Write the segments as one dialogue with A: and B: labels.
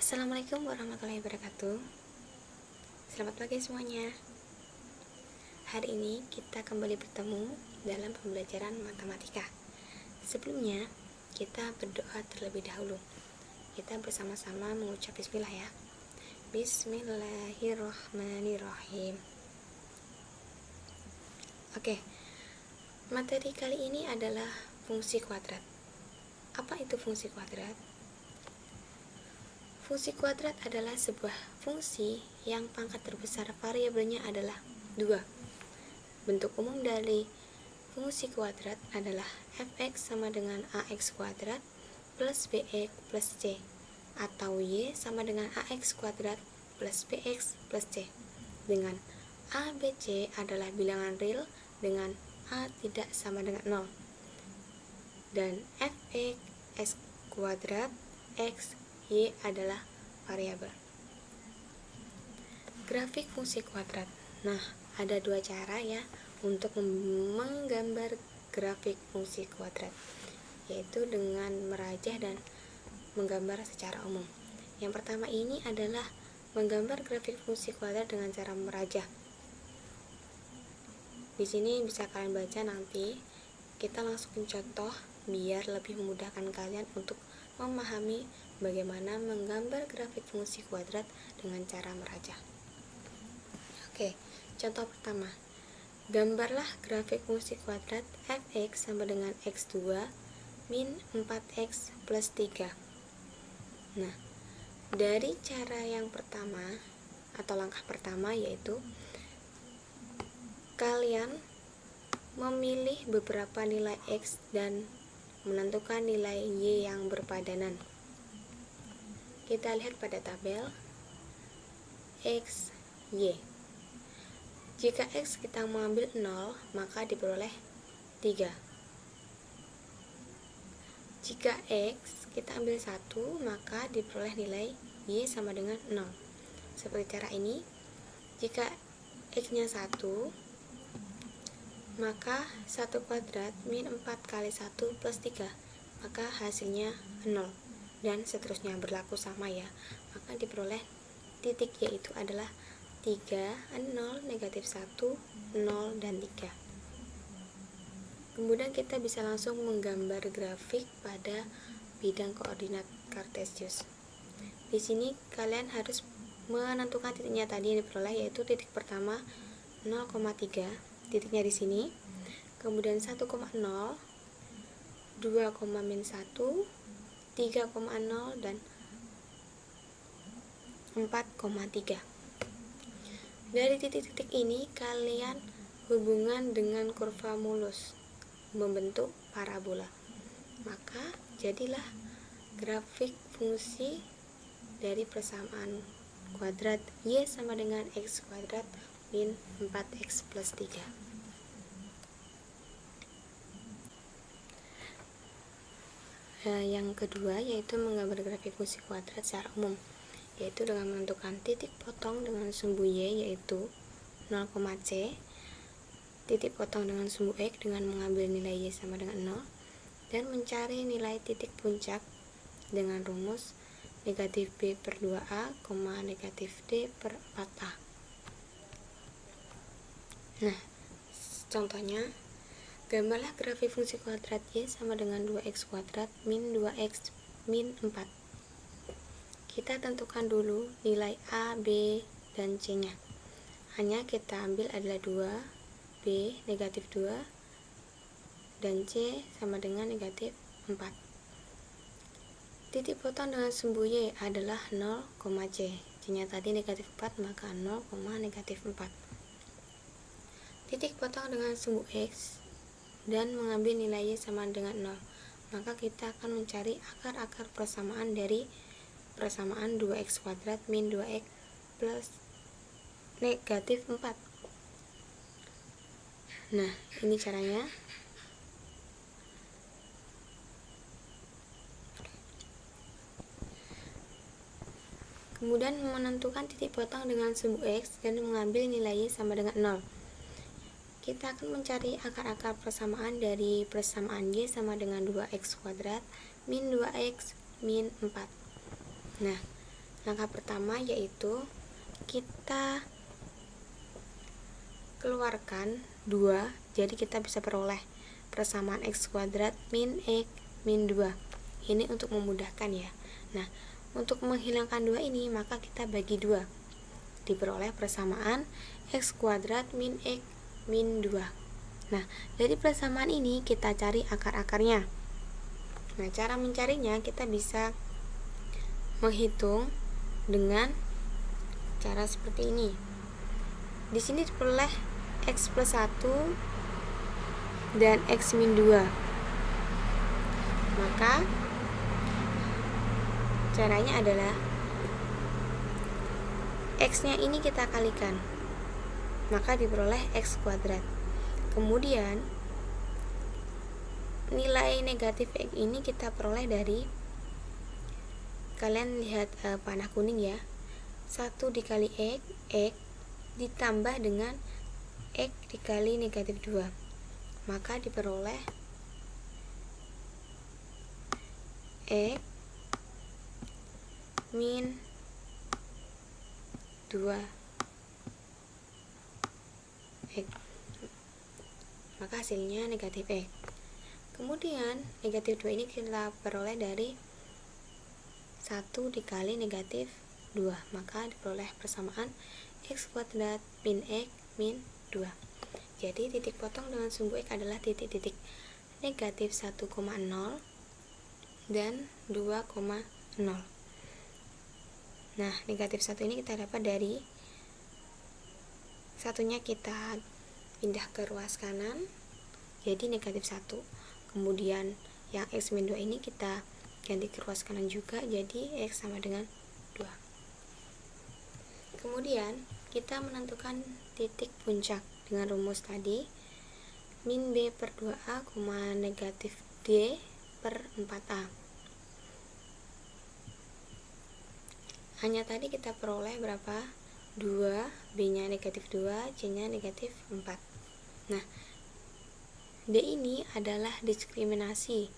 A: Assalamualaikum warahmatullahi wabarakatuh. Selamat pagi semuanya. Hari ini kita kembali bertemu dalam pembelajaran matematika. Sebelumnya, kita berdoa terlebih dahulu. Kita bersama-sama mengucap bismillah ya. Bismillahirrahmanirrahim. Oke, materi kali ini adalah fungsi kuadrat. Apa itu fungsi kuadrat? Fungsi kuadrat adalah sebuah fungsi yang pangkat terbesar variabelnya adalah 2. Bentuk umum dari fungsi kuadrat adalah fx sama dengan ax kuadrat plus bx plus c, atau y sama dengan ax kuadrat plus bx plus c, dengan a, b, c adalah bilangan real dengan a tidak sama dengan 0, dan fx kuadrat x y adalah variabel. Grafik fungsi kuadrat. Nah, ada dua cara ya untuk menggambar grafik fungsi kuadrat, yaitu dengan merajah dan menggambar secara umum. Yang pertama ini adalah menggambar grafik fungsi kuadrat dengan cara merajah. Di sini bisa kalian baca nanti. Kita langsung contoh biar lebih memudahkan kalian untuk memahami bagaimana menggambar grafik fungsi kuadrat dengan cara merajah. Oke, contoh pertama. Gambarlah grafik fungsi kuadrat fx sama dengan x2 min 4x plus 3. Nah, dari cara yang pertama atau langkah pertama yaitu kalian memilih beberapa nilai x dan menentukan nilai y yang berpadanan. Kita lihat pada tabel x, y. Jika x kita mengambil 0, maka diperoleh 3. Jika x kita ambil 1, maka diperoleh nilai y sama dengan 0. Seperti cara ini. Jika x-nya 1, maka 1 kuadrat min 4 kali 1 plus 3, maka hasilnya 0, dan seterusnya berlaku sama ya. Maka diperoleh titik yaitu adalah 3, 0, negatif 1, 0, dan 3. Kemudian kita bisa langsung menggambar grafik pada bidang koordinat kartesius. Di sini kalian harus menentukan titiknya tadi yang diperoleh, yaitu titik pertama 0,3, titiknya di sini. Kemudian 1,0, 2,-1, 3,0, dan 4,3. Dari titik-titik ini kalian hubungan dengan kurva mulus membentuk parabola. Maka jadilah grafik fungsi dari persamaan kuadrat y sama dengan x kuadrat min 4x plus 3. Yang kedua yaitu menggambar grafik fungsi kuadrat secara umum, yaitu dengan menentukan titik potong dengan sumbu y yaitu 0,c, titik potong dengan sumbu x dengan mengambil nilai y sama dengan 0, dan mencari nilai titik puncak dengan rumus negatif b per 2a, negatif d per 4a. Nah, contohnya, gambarlah grafik fungsi kuadrat y sama dengan 2x kuadrat min 2x min 4. Kita tentukan dulu nilai a, b, dan c nya. Hanya kita ambil adalah 2, b negatif 2, dan c sama dengan negatif 4. Titik potong dengan sumbu y adalah 0, c. C nya tadi negatif 4, maka 0, negatif 4. Titik potong dengan sumbu x dan mengambil nilai y sama dengan 0, maka kita akan mencari akar-akar persamaan dari persamaan 2x kuadrat min 2x plus negatif 4. Nah, ini caranya. Kemudian menentukan titik potong dengan sumbu x dan mengambil nilai y sama dengan 0. Kita akan mencari akar-akar persamaan dari persamaan y sama dengan 2x kuadrat min 2x min 4. Nah, Langkah pertama yaitu kita keluarkan 2, jadi kita bisa peroleh persamaan x kuadrat min x min 2. Ini untuk memudahkan ya. Nah, untuk menghilangkan 2 ini maka kita bagi 2, diperoleh persamaan x kuadrat min x min 2. Nah, dari persamaan ini kita cari akar-akarnya. Nah, cara mencarinya kita bisa menghitung dengan cara seperti ini. Di sini diperoleh x plus 1 dan x min 2. Maka caranya adalah x-nya ini kita kalikan, maka diperoleh x kuadrat. Kemudian nilai negatif x ini kita peroleh dari, kalian lihat panah kuning ya, 1 dikali x ditambah dengan x dikali negatif 2, maka diperoleh x min 2 x, maka hasilnya negatif x. Kemudian negatif 2 ini kita peroleh dari 1 dikali negatif 2, maka diperoleh persamaan x kuadrat min x min 2. Jadi titik potong dengan sumbu x adalah titik-titik negatif 1,0 dan 2,0. Nah, negatif 1 ini kita dapat dari satunya kita pindah ke ruas kanan, jadi negatif 1. Kemudian yang x min 2 ini kita ganti ke ruas kanan juga, jadi x sama dengan 2. Kemudian kita menentukan titik puncak dengan rumus tadi, min b per 2a, negatif d per 4a. Hanya tadi kita peroleh berapa? 2, b nya negatif 2, c nya negatif 4. Nah, d ini adalah diskriminasi.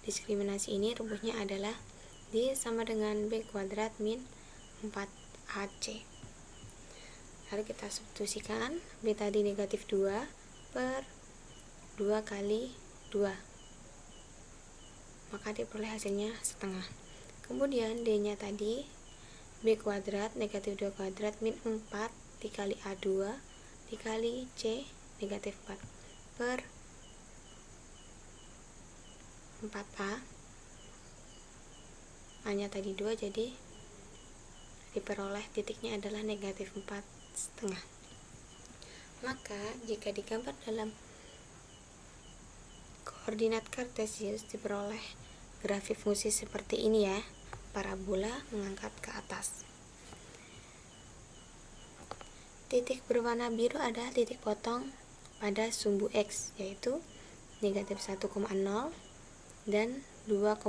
A: Diskriminasi ini rumusnya adalah d sama dengan b kuadrat min 4ac. Lalu kita substitusikan, b tadi negatif 2 per 2 kali 2, maka diperoleh hasilnya setengah. Kemudian d nya tadi b kuadrat negatif 2 kuadrat min 4 dikali a2 dikali c negatif 4 per 4a, hanya tadi 2, jadi diperoleh titiknya adalah negatif 4 setengah. Maka jika digambar dalam koordinat kartesius diperoleh grafik fungsi seperti ini ya, parabola mengangkat ke atas. Titik berwarna biru adalah titik potong pada sumbu x, yaitu negatif 1,0 dan 2,0.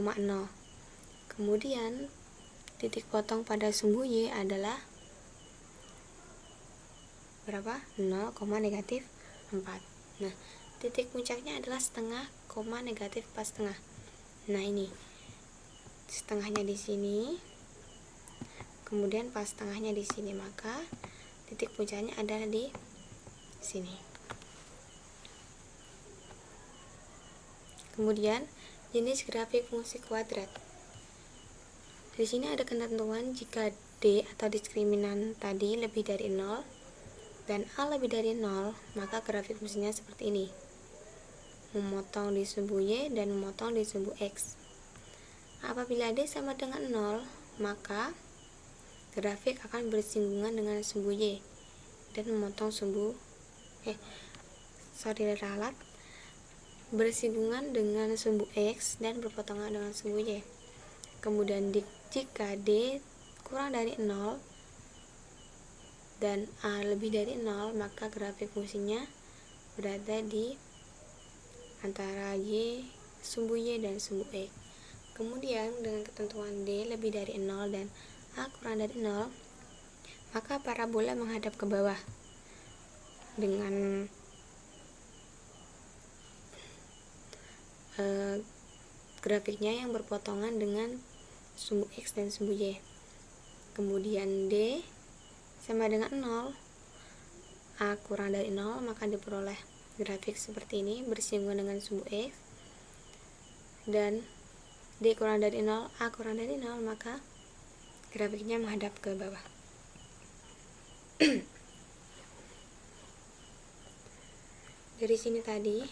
A: Kemudian titik potong pada sumbu y adalah berapa? 0, negatif 4. Nah, titik puncaknya adalah setengah, negatif 4 setengah. Nah, ini setengahnya di sini, kemudian pas setengahnya di sini, maka titik puncaknya adalah di sini. Kemudian jenis grafik fungsi kuadrat. Di sini ada ketentuan jika d atau diskriminan tadi lebih dari 0 dan a lebih dari 0, maka grafik fungsinya seperti ini, memotong di sumbu y dan memotong di sumbu x. Apabila d sama dengan 0, maka grafik akan bersinggungan dengan sumbu y dan memotong sumbu ralat bersinggungan dengan sumbu x dan berpotongan dengan sumbu y. Kemudian jika d kurang dari 0 dan a lebih dari 0, maka grafik fungsinya berada di antara y, sumbu y dan sumbu x. Kemudian dengan ketentuan d lebih dari 0 dan a kurang dari 0, maka parabola menghadap ke bawah dengan grafiknya yang berpotongan dengan sumbu X dan sumbu Y. Kemudian D sama dengan 0, A kurang dari 0, maka diperoleh grafik seperti ini bersinggungan dengan sumbu X. Dan D kurang dari 0, A kurang dari 0, maka grafiknya menghadap ke bawah. Dari sini tadi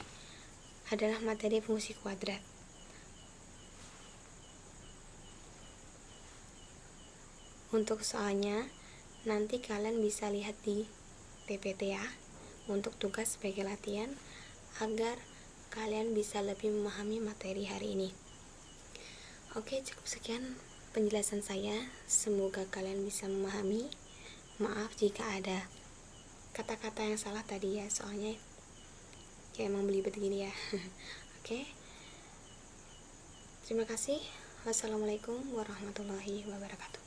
A: adalah materi fungsi kuadrat. Untuk soalnya nanti kalian bisa lihat di PPT ya, untuk tugas sebagai latihan agar kalian bisa lebih memahami materi hari ini. Oke, cukup sekian penjelasan saya. Semoga kalian bisa memahami. Maaf jika ada kata-kata yang salah tadi ya, soalnya ya emang belibet gini ya. Oke, terima kasih. Wassalamualaikum warahmatullahi wabarakatuh.